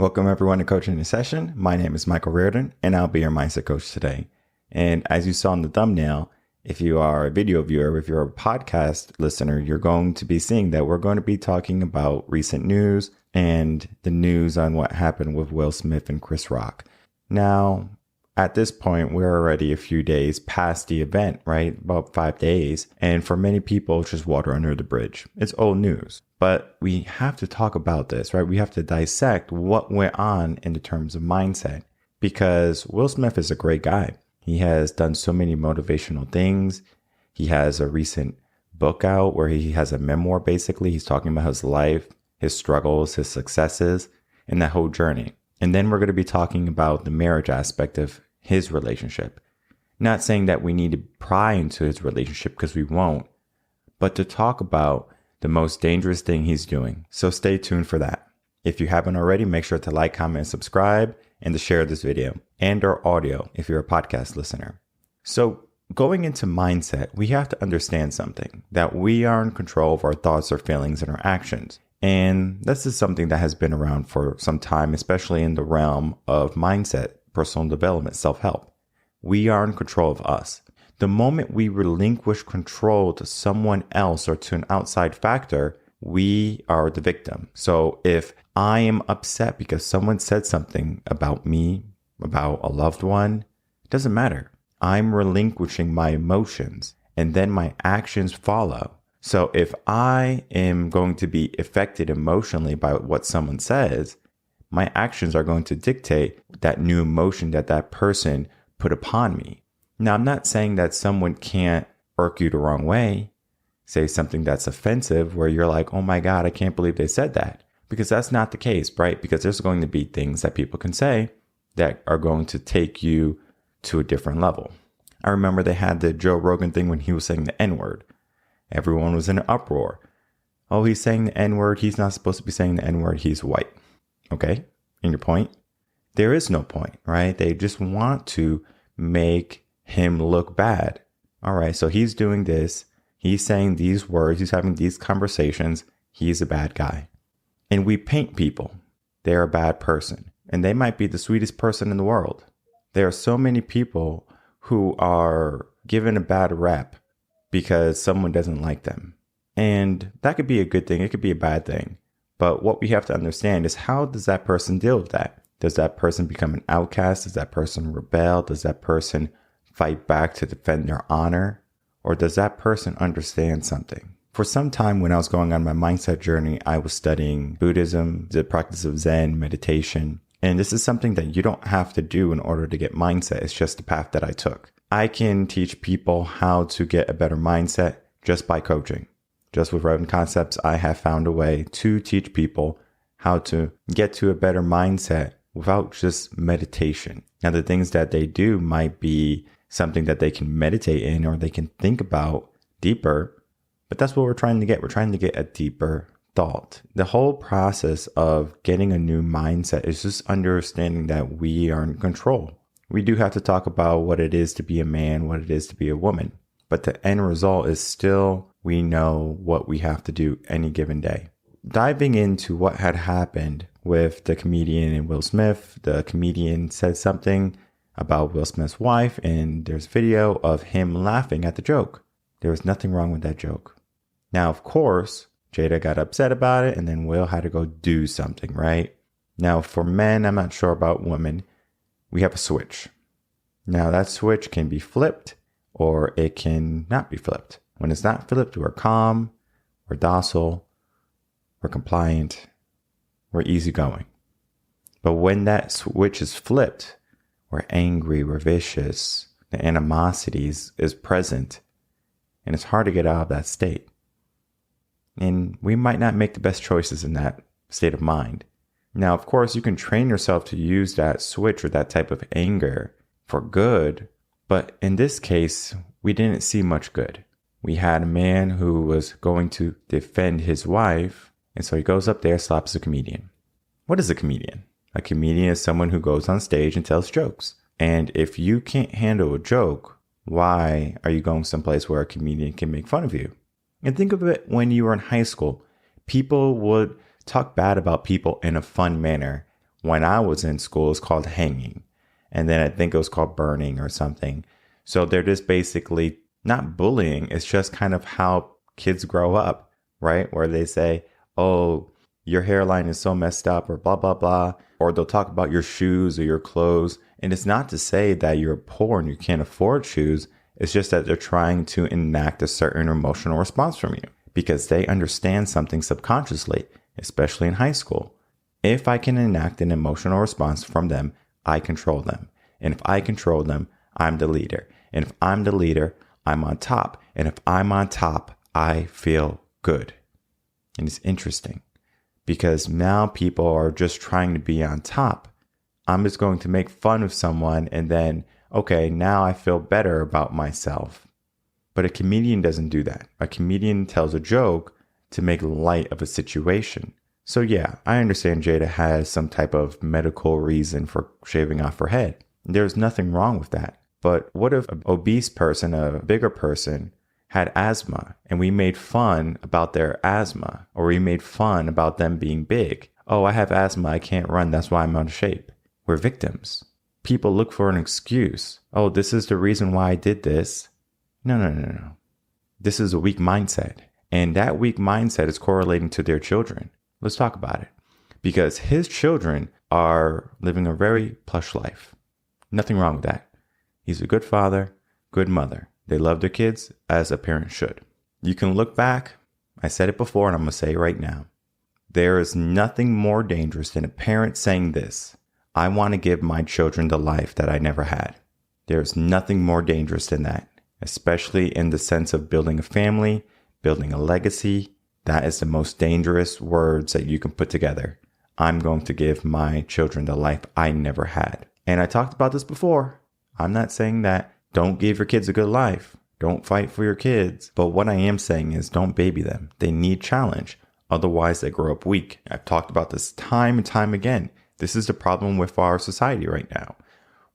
Welcome everyone to Coaching in Session. My name is Michael Rearden and I'll be your mindset coach today. And as you saw in the thumbnail, if you are a video viewer, if you're a podcast listener, you're going to be seeing that we're going to be talking about recent news and the news on what happened with Will Smith and Chris Rock. Now, at this point, we're already a few days past the event, right? About 5 days. And for many people, it's just water under the bridge. It's old news. But we have to talk about this, right? We have to dissect what went on in the terms of mindset, because Will Smith is a great guy. He has done so many motivational things. He has a recent book out where he has a memoir, basically. He's talking about his life, his struggles, his successes, and that whole journey. And then we're going to be talking about the marriage aspect of his relationship. Not saying that we need to pry into his relationship, because we won't, but to talk about the most dangerous thing he's doing. So stay tuned for that. If you haven't already, make sure to like, comment, and subscribe, and to share this video and or audio if you're a podcast listener. So going into mindset, we have to understand something, that we are in control of our thoughts, our feelings, and our actions. And this is something that has been around for some time, especially in the realm of mindset, personal development, self-help. We are in control of us. The moment we relinquish control to someone else or to an outside factor, we are the victim. So if I am upset because someone said something about me, about a loved one, it doesn't matter. I'm relinquishing my emotions and then my actions follow. So if I am going to be affected emotionally by what someone says, my actions are going to dictate that new emotion that that person put upon me. Now, I'm not saying that someone can't irk you the wrong way, say something that's offensive where you're like, oh my God, I can't believe they said that. Because that's not the case, right? Because there's going to be things that people can say that are going to take you to a different level. I remember they had the Joe Rogan thing when he was saying the N-word. Everyone was in an uproar. Oh, he's saying the N-word. He's not supposed to be saying the N-word. He's white. Okay. And your point? There is no point, right? They just want to make him look bad. All right. So he's doing this. He's saying these words. He's having these conversations. He's a bad guy. And we paint people. They're a bad person. And they might be the sweetest person in the world. There are so many people who are given a bad rep because someone doesn't like them. And that could be a good thing. It could be a bad thing. But what we have to understand is, how does that person deal with that? Does that person become an outcast? Does that person rebel? Does that person fight back to defend their honor? Or does that person understand something? For some time when I was going on my mindset journey, I was studying Buddhism, the practice of Zen, meditation. And this is something that you don't have to do in order to get mindset. It's just the path that I took. I can teach people how to get a better mindset just by coaching. Just with Reven concepts, I have found a way to teach people how to get to a better mindset without just meditation. Now, the things that they do might be something that they can meditate in or they can think about deeper, but that's what we're trying to get. We're trying to get a deeper thought. The whole process of getting a new mindset is just understanding that we are in control. We do have to talk about what it is to be a man, what it is to be a woman, but the end result is still, we know what we have to do any given day. Diving into what had happened with the comedian and Will Smith, the comedian said something about Will Smith's wife, and there's video of him laughing at the joke. There was nothing wrong with that joke. Now, of course, Jada got upset about it, and then Will had to go do something, right? Now, for men, I'm not sure about women, we have a switch. Now, that switch can be flipped, or it can not be flipped. When it's not flipped, we're calm, we're docile, we're compliant, we're easygoing. But when that switch is flipped, we're angry, we're vicious, the animosity is present, and it's hard to get out of that state. And we might not make the best choices in that state of mind. Now, of course, you can train yourself to use that switch or that type of anger for good, but in this case, we didn't see much good. We had a man who was going to defend his wife, and so he goes up there, slaps a comedian. What is a comedian? A comedian is someone who goes on stage and tells jokes. And if you can't handle a joke, why are you going someplace where a comedian can make fun of you? And think of it when you were in high school. People would talk bad about people in a fun manner. when I was in school is called hanging. And then I think it was called burning or something. So they're just basically not bullying. It's just kind of how kids grow up, right? Where they say, oh, your hairline is so messed up or blah, blah, blah. Or they'll talk about your shoes or your clothes. And it's not to say that you're poor and you can't afford shoes. It's just that they're trying to enact a certain emotional response from you because they understand something subconsciously, especially in high school. If I can enact an emotional response from them, I control them. And if I control them, I'm the leader. And if I'm the leader, I'm on top. And if I'm on top, I feel good. And it's interesting because now people are just trying to be on top. I'm just going to make fun of someone and then, okay, now I feel better about myself. But a comedian doesn't do that. A comedian tells a joke to make light of a situation. So yeah, I understand Jada has some type of medical reason for shaving off her head. There's nothing wrong with that. But what if an obese person, a bigger person, had asthma and we made fun about their asthma, or we made fun about them being big? Oh, I have asthma, I can't run, that's why I'm out of shape. We're victims. People look for an excuse. Oh, this is the reason why I did this. No. This is a weak mindset. And that weak mindset is correlating to their children. Let's talk about it. Because his children are living a very plush life. Nothing wrong with that. He's a good father, good mother. They love their kids as a parent should. You can look back. I said it before and I'm going to say it right now. There is nothing more dangerous than a parent saying this: I want to give my children the life that I never had. There's nothing more dangerous than that, especially in the sense of building a family, building a legacy. That is the most dangerous words that you can put together. I'm going to give my children the life I never had. And I talked about this before. I'm not saying that don't give your kids a good life. Don't fight for your kids. But what I am saying is don't baby them. They need challenge. Otherwise, they grow up weak. I've talked about this time and time again. This is the problem with our society right now.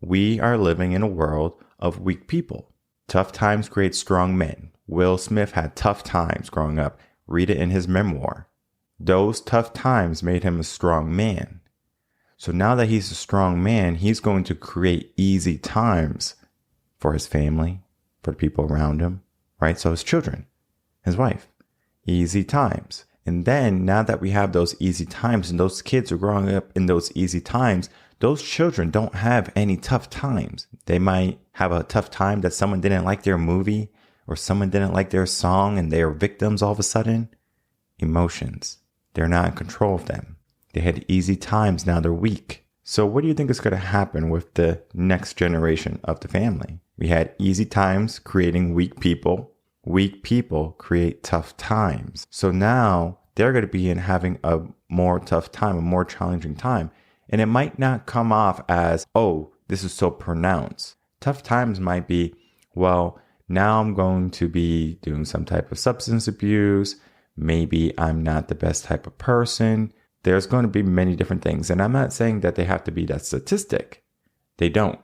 We are living in a world of weak people. Tough times create strong men. Will Smith had tough times growing up. Read it in his memoir. Those tough times made him a strong man. So now that he's a strong man, he's going to create easy times for his family, for the people around him, right? So his children, his wife, easy times. And then now that we have those easy times and those kids are growing up in those easy times, those children don't have any tough times. They might have a tough time that someone didn't like their movie or someone didn't like their song and they are victims all of a sudden. Emotions. They're not in control of them. They had easy times. Now they're weak. So what do you think is going to happen with the next generation of the family? We had easy times creating weak people. Weak people create tough times. So now they're going to be in having a more tough time, a more challenging time. And it might not come off as, oh, this is so pronounced. Tough times might be, well, now I'm going to be doing some type of substance abuse. Maybe I'm not the best type of person. There's going to be many different things. And I'm not saying that they have to be that statistic. They don't.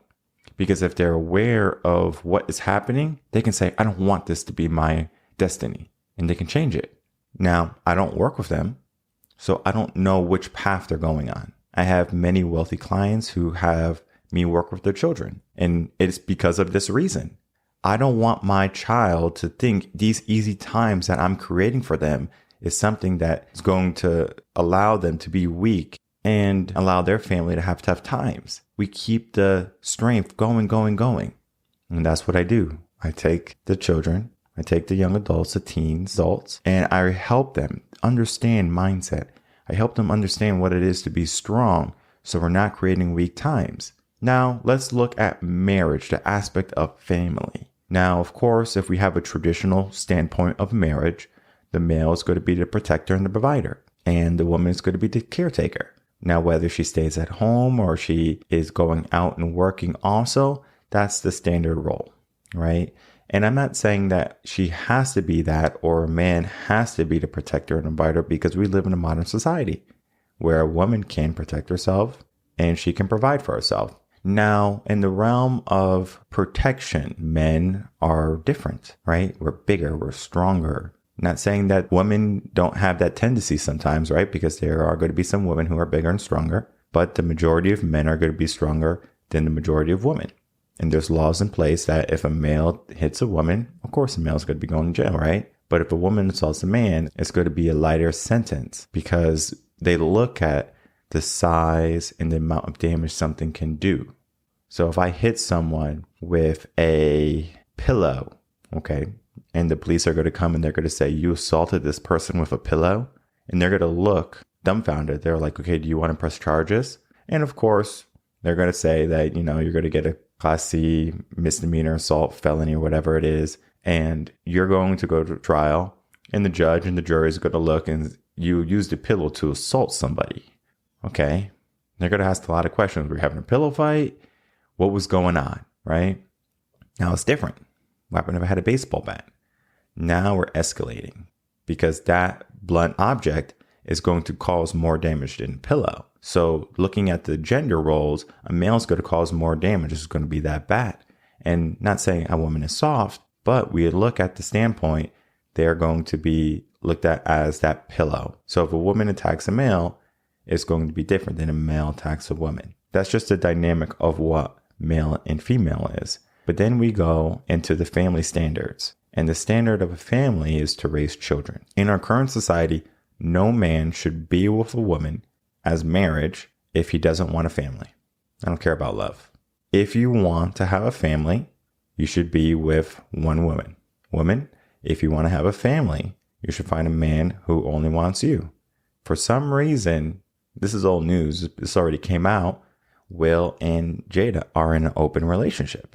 Because if they're aware of what is happening, they can say, I don't want this to be my destiny. And they can change it. Now, I don't work with them, so I don't know which path they're going on. I have many wealthy clients who have me work with their children. And it's because of this reason. I don't want my child to think these easy times that I'm creating for them is something that is going to allow them to be weak and allow their family to have tough times. We keep the strength going. And that's what I do. I take the children, I take the young adults, the teens, adults, and I help them understand mindset. I help them understand what it is to be strong so we're not creating weak times. Now, let's look at marriage, the aspect of family. Now, of course, if we have a traditional standpoint of marriage, the male is going to be the protector and the provider, and the woman is going to be the caretaker. Now, whether she stays at home or she is going out and working also, that's the standard role, right? And I'm not saying that she has to be that or a man has to be the protector and provider, because we live in a modern society where a woman can protect herself and she can provide for herself. Now, in the realm of protection, men are different, right? We're bigger, we're stronger. Not saying that women don't have that tendency sometimes, right? Because there are going to be some women who are bigger and stronger. but the majority of men are going to be stronger than the majority of women. And there's laws in place that if a male hits a woman, of course, a male's going to be going to jail, right? But if a woman assaults a man, it's going to be a lighter sentence because they look at the size and the amount of damage something can do. So if I hit someone with a pillow, okay, and the police are going to come and they're going to say, you assaulted this person with a pillow, and they're going to look dumbfounded. They're like, okay, do you want to press charges? And of course, they're going to say that, you're going to get a Class C misdemeanor, assault, felony, or whatever it is, and you're going to go to trial, and the judge and the jury is going to look, and you used a pillow to assault somebody. Okay. They're going to ask a lot of questions. Were you having a pillow fight? What was going on, right? Now it's different. What happened if I had a baseball bat? Now we're escalating because that blunt object is going to cause more damage than a pillow. So looking at the gender roles, a male is going to cause more damage. It's going to be that bat. And not saying a woman is soft, but we look at the standpoint, they're going to be looked at as that pillow. So if a woman attacks a male, it's going to be different than a male attacks a woman. That's just the dynamic of what male and female is. But then we go into the family standards. And the standard of a family is to raise children. In our current society, no man should be with a woman as marriage if he doesn't want a family. I don't care about love. If you want to have a family, you should be with one woman. Woman, if you want to have a family, you should find a man who only wants you. For some reason, this is old news. This already came out. Will and Jada are in an open relationship.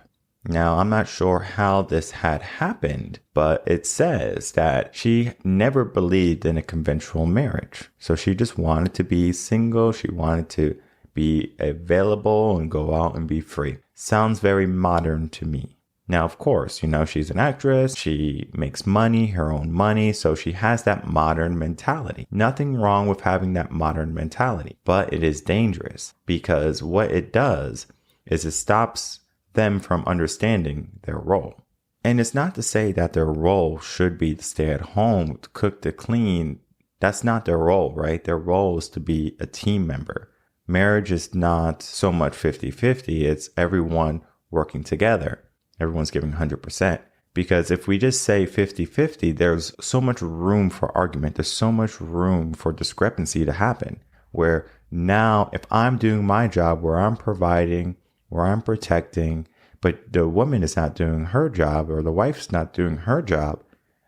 Now, I'm not sure how this had happened, but it says that she never believed in a conventional marriage. So she just wanted to be single. She wanted to be available and go out and be free. Sounds very modern to me. Now, of course, she's an actress. She makes money, her own money. So she has that modern mentality. Nothing wrong with having that modern mentality, but it is dangerous because what it does is it stops them from understanding their role. And it's not to say that their role should be to stay at home, to cook, to clean. That's not their role, right? Their role is to be a team member. Marriage is not so much 50-50. It's everyone working together. Everyone's giving 100%. Because if we just say 50-50, there's so much room for argument. There's so much room for discrepancy to happen. Where now, if I'm doing my job, where I'm providing, where I'm protecting, but the woman is not doing her job or the wife's not doing her job,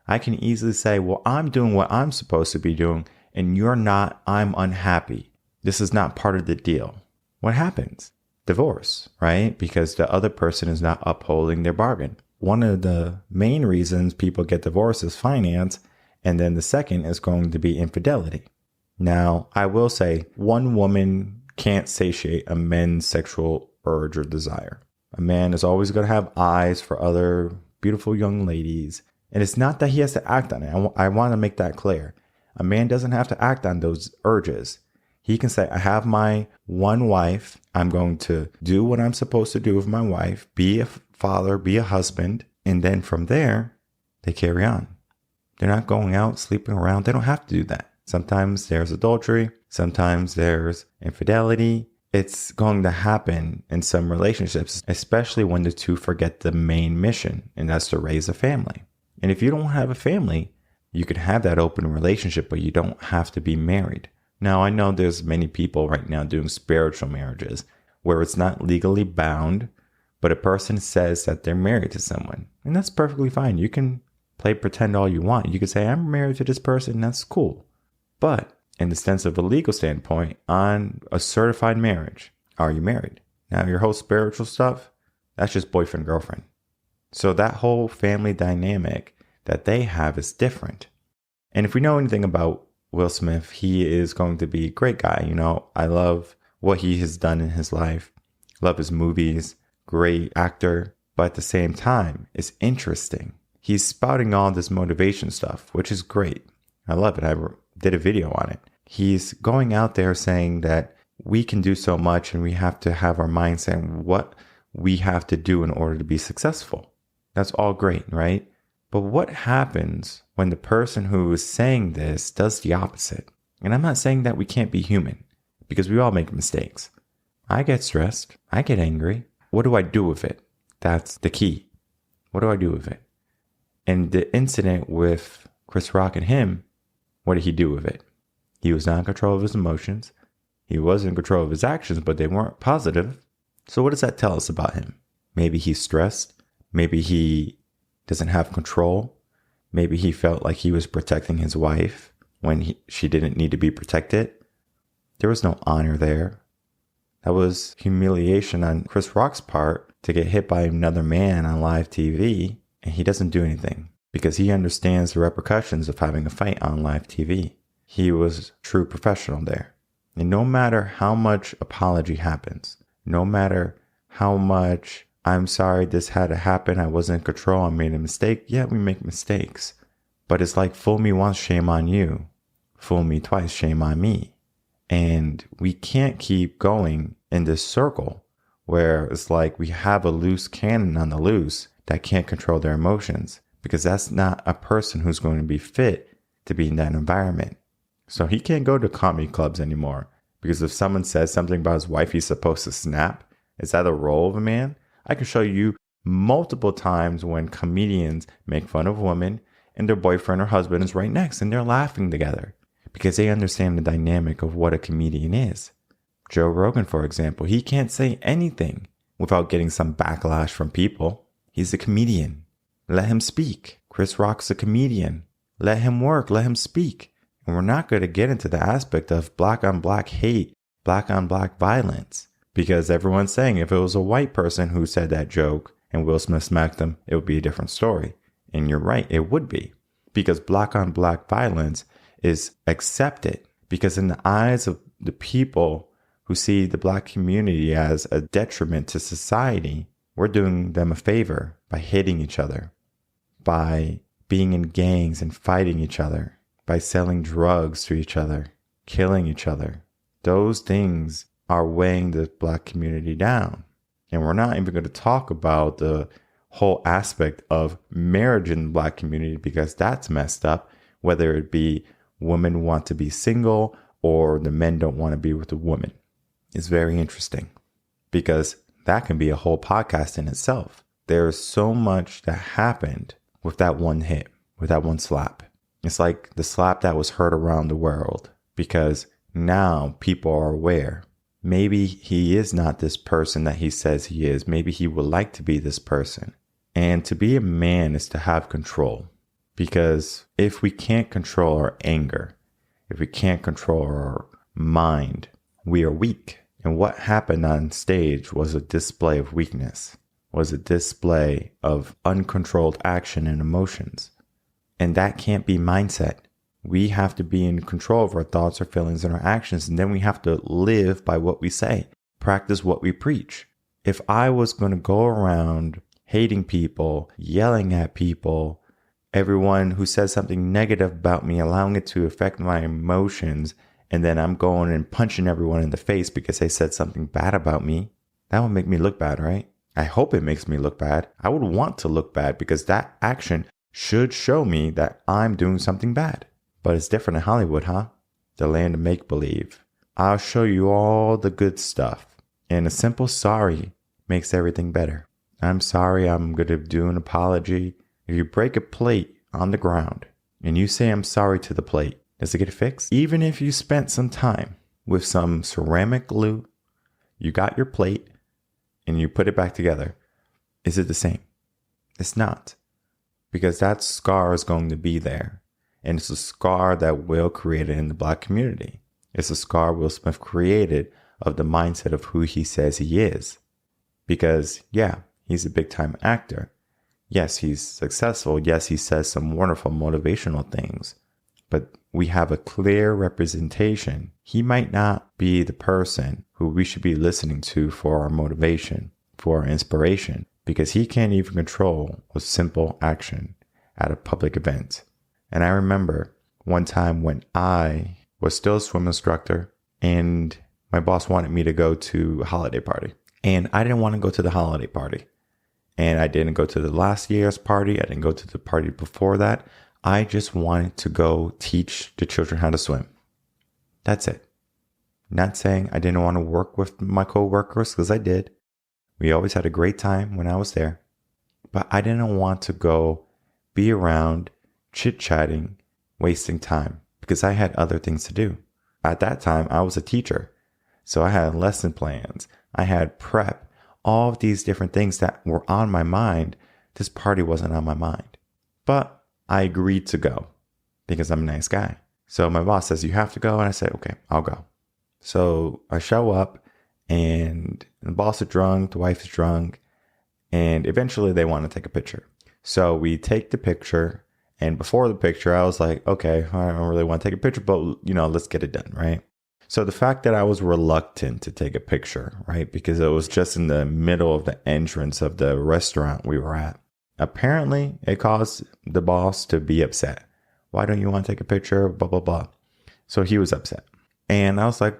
I can easily say, well, I'm doing what I'm supposed to be doing and you're not. I'm unhappy. This is not part of the deal. What happens? Divorce, right? Because the other person is not upholding their bargain. One of the main reasons people get divorced is finance. And then the second is going to be infidelity. Now, I will say one woman can't satiate a man's sexual urge or desire. A man is always going to have eyes for other beautiful young ladies. And it's not that he has to act on it. I want to make that clear. A man doesn't have to act on those urges. He can say, I have my one wife. I'm going to do what I'm supposed to do with my wife, be a father, be a husband. And then from there, they carry on. They're not going out, sleeping around. They don't have to do that. Sometimes there's adultery. Sometimes there's infidelity. It's going to happen in some relationships, especially when the two forget the main mission, and that's to raise a family. And if you don't have a family, you could have that open relationship, but you don't have to be married. Now, I know there's many people right now doing spiritual marriages where it's not legally bound, but a person says that they're married to someone, and that's perfectly fine. You can play pretend all you want. You could say, I'm married to this person. That's cool. But in the sense of a legal standpoint, on a certified marriage, are you married? Now, your whole spiritual stuff, that's just boyfriend, girlfriend. So that whole family dynamic that they have is different. And if we know anything about Will Smith, he is going to be a great guy. I love what he has done in his life. Love his movies. Great actor. But at the same time, it's interesting. He's spouting all this motivation stuff, which is great. I love it. I did a video on it. He's going out there saying that we can do so much and we have to have our mindset what we have to do in order to be successful. That's all great, right? But what happens when the person who is saying this does the opposite? And I'm not saying that we can't be human, because we all make mistakes. I get stressed. I get angry. What do I do with it? That's the key. What do I do with it? And the incident with Chris Rock and him, what did he do with it? He was not in control of his emotions. He was in control of his actions, but they weren't positive. So what does that tell us about him? Maybe he's stressed. Maybe he doesn't have control. Maybe he felt like he was protecting his wife when she didn't need to be protected. There was no honor there. That was humiliation on Chris Rock's part to get hit by another man on live TV, and he doesn't do anything because he understands the repercussions of having a fight on live TV. He was a true professional there. And no matter how much apology happens, no matter how much I'm sorry this had to happen, I wasn't in control, I made a mistake. Yeah, we make mistakes. But it's like fool me once, shame on you. Fool me twice, shame on me. And we can't keep going in this circle where it's like we have a loose cannon on the loose that can't control their emotions, because that's not a person who's going to be fit to be in that environment. So he can't go to comedy clubs anymore, because if someone says something about his wife, he's supposed to snap. Is that the role of a man? I can show you multiple times when comedians make fun of women and their boyfriend or husband is right next and they're laughing together because they understand the dynamic of what a comedian is. Joe Rogan, for example, he can't say anything without getting some backlash from people. He's a comedian. Let him speak. Chris Rock's a comedian. Let him work. Let him speak. And we're not going to get into the aspect of black on black hate, black on black violence, because everyone's saying if it was a white person who said that joke and Will Smith smacked him, it would be a different story. And you're right, it would be, because black on black violence is accepted, because in the eyes of the people who see the black community as a detriment to society, we're doing them a favor by hitting each other, by being in gangs and fighting each other, by selling drugs to each other, killing each other. Those things are weighing the black community down. And we're not even going to talk about the whole aspect of marriage in the black community, because that's messed up, whether it be women want to be single or the men don't want to be with the woman. It's very interesting, because that can be a whole podcast in itself. There is so much that happened with that one hit, with that one slap. It's like the slap that was heard around the world, because now people are aware. Maybe he is not this person that he says he is. Maybe he would like to be this person. And to be a man is to have control. Because if we can't control our anger, if we can't control our mind, we are weak. And what happened on stage was a display of weakness, was a display of uncontrolled action and emotions. And that can't be mindset. We have to be in control of our thoughts, our feelings, and our actions. And then we have to live by what we say, practice what we preach. If I was going to go around hating people, yelling at people, everyone who says something negative about me, allowing it to affect my emotions, and then I'm going and punching everyone in the face because they said something bad about me, that would make me look bad, right? I hope it makes me look bad. I would want to look bad, because that action should show me that I'm doing something bad. But it's different in Hollywood, huh? The land of make-believe. I'll show you all the good stuff. And a simple sorry makes everything better. I'm sorry, I'm going to do an apology. If you break a plate on the ground and you say I'm sorry to the plate, does it get fixed? Even if you spent some time with some ceramic glue, you got your plate and you put it back together, is it the same? It's not. Because that scar is going to be there. And it's a scar that Will created in the black community. It's a scar Will Smith created of the mindset of who he says he is. Because, yeah, he's a big time actor. Yes, he's successful. Yes, he says some wonderful motivational things. But we have a clear representation. He might not be the person who we should be listening to for our motivation, for our inspiration, because he can't even control a simple action at a public event. And I remember one time when I was still a swim instructor and my boss wanted me to go to a holiday party. And I didn't want to go to the holiday party. And I didn't go to the last year's party. I didn't go to the party before that. I just wanted to go teach the children how to swim. That's it. Not saying I didn't want to work with my coworkers, because I did. We always had a great time when I was there. But I didn't want to go be around chit-chatting, wasting time, because I had other things to do. At that time, I was a teacher. So I had lesson plans. I had prep. All of these different things that were on my mind. This party wasn't on my mind. But I agreed to go because I'm a nice guy. So my boss says, you have to go. And I say, okay, I'll go. So I show up and the boss is drunk, the wife is drunk, and eventually they want to take a picture. So we take the picture, and before the picture, I was like, okay, I don't really want to take a picture, but let's get it done, right? So the fact that I was reluctant to take a picture, right? Because it was just in the middle of the entrance of the restaurant we were at. Apparently, it caused the boss to be upset. Why don't you want to take a picture? Blah, blah, blah. So he was upset. And I was like,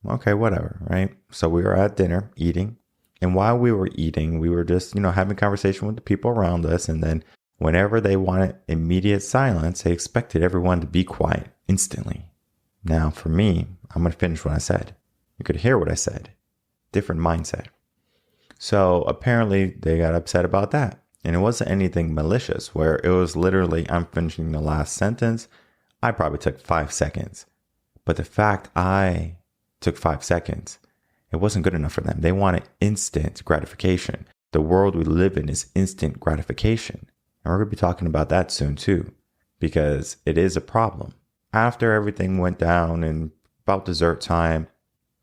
okay, whatever, right? So we were at dinner eating. And while we were eating, we were just, having conversation with the people around us. And then whenever they wanted immediate silence, they expected everyone to be quiet instantly. Now, for me, I'm going to finish what I said. You could hear what I said. Different mindset. So apparently they got upset about that. And it wasn't anything malicious, where it was literally, I'm finishing the last sentence. I probably took 5 seconds. But the fact I took 5 seconds, it wasn't good enough for them. They wanted instant gratification. The world we live in is instant gratification. And we're going to be talking about that soon too, because it is a problem. After everything went down and about dessert time,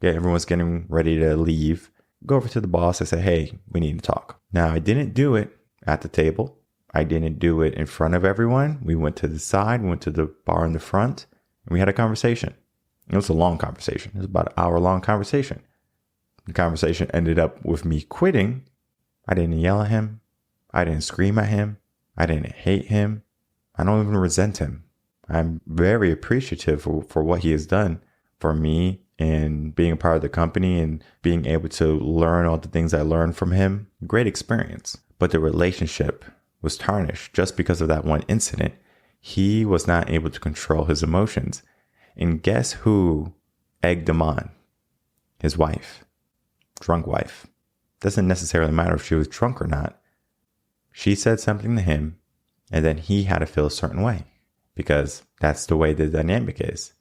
everyone's getting ready to leave, go over to the boss. I say, hey, we need to talk. Now, I didn't do it at the table. I didn't do it in front of everyone. We went to the side, went to the bar in the front, and we had a conversation. It was a long conversation. It was about an hour-long conversation. The conversation ended up with me quitting. I didn't yell at him. I didn't scream at him. I didn't hate him. I don't even resent him. I'm very appreciative for what he has done for me and being a part of the company and being able to learn all the things I learned from him. Great experience. But the relationship was tarnished just because of that one incident. He was not able to control his emotions. And guess who egged him on? His wife. Drunk wife. Doesn't necessarily matter if she was drunk or not. She said something to him, and then he had to feel a certain way, because that's the way the dynamic is.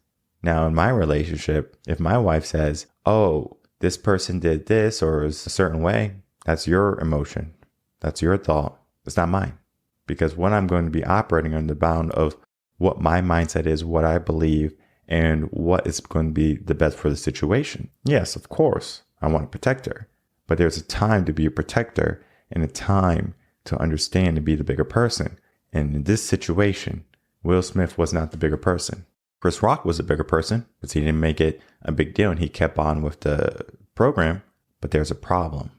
Now, in my relationship, if my wife says, oh, this person did this or is a certain way, that's your emotion. That's your thought. It's not mine. Because when I'm going to be operating on the bound of what my mindset is, what I believe, and what is going to be the best for the situation. Yes, of course, I want to protect her. But there's a time to be a protector and a time to understand and be the bigger person. And in this situation, Will Smith was not the bigger person. Chris Rock was a bigger person because he didn't make it a big deal and he kept on with the program. But there's a problem.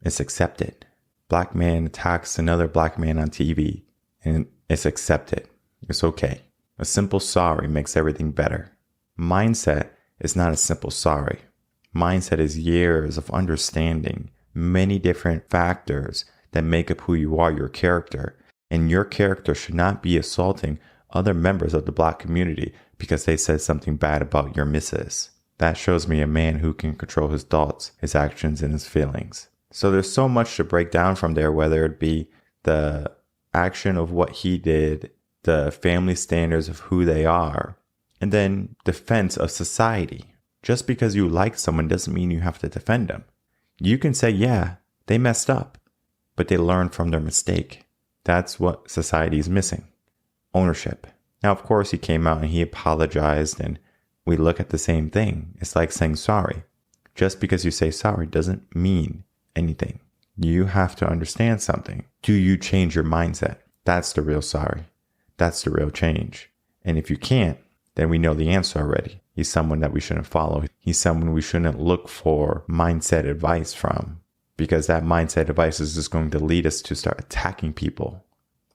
It's accepted. Black man attacks another black man on TV and it's accepted. It's okay. A simple sorry makes everything better. Mindset is not a simple sorry. Mindset is years of understanding many different factors that make up who you are, your character. And your character should not be assaulting other members of the black community because they said something bad about your missus. That shows me a man who can control his thoughts, his actions, and his feelings. So there's so much to break down from there, whether it be the action of what he did, the family standards of who they are, and then defense of society. Just because you like someone doesn't mean you have to defend them. You can say, yeah, they messed up, but they learned from their mistake. That's what society is missing. Ownership. Now, of course, he came out and he apologized, and we look at the same thing. It's like saying sorry. Just because you say sorry doesn't mean anything. You have to understand something. Do you change your mindset? That's the real sorry. That's the real change. And if you can't, then we know the answer already. He's someone that we shouldn't follow. He's someone we shouldn't look for mindset advice from, because that mindset advice is just going to lead us to start attacking people.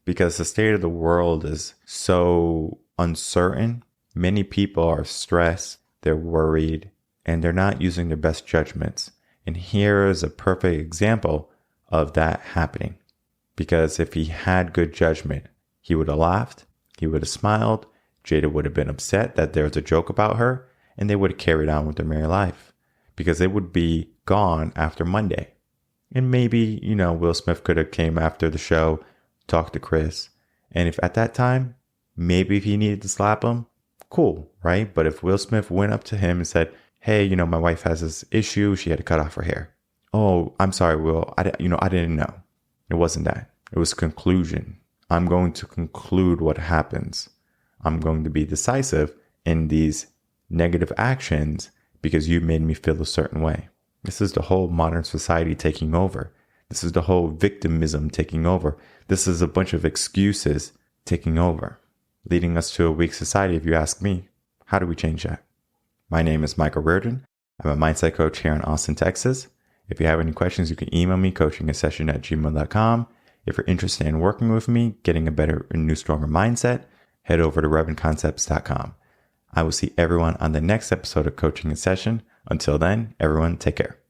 Because the state of the world is so uncertain. Many people are stressed, they're worried, and they're not using their best judgments. And here is a perfect example of that happening. Because if he had good judgment, he would have laughed, he would have smiled, Jada would have been upset that there was a joke about her, and they would have carried on with their married life because they would be gone after Monday. And maybe, Will Smith could have came after the show, talked to Chris. And if at that time, maybe if he needed to slap him, cool, right? But if Will Smith went up to him and said, hey, my wife has this issue. She had to cut off her hair. Oh, I'm sorry, Will. I didn't know. It wasn't that. It was conclusion. I'm going to conclude what happens. I'm going to be decisive in these negative actions because you made me feel a certain way. This is the whole modern society taking over. This is the whole victimism taking over. This is a bunch of excuses taking over, leading us to a weak society, if you ask me. How do we change that? My name is Michael Rearden. I'm a mindset coach here in Austin, Texas. If you have any questions, you can email me, coachingasession@gmail.com. If you're interested in working with me, getting a better and new, stronger mindset, head over to revenconcepts.com. I will see everyone on the next episode of Coaching in Session. Until then, everyone, take care.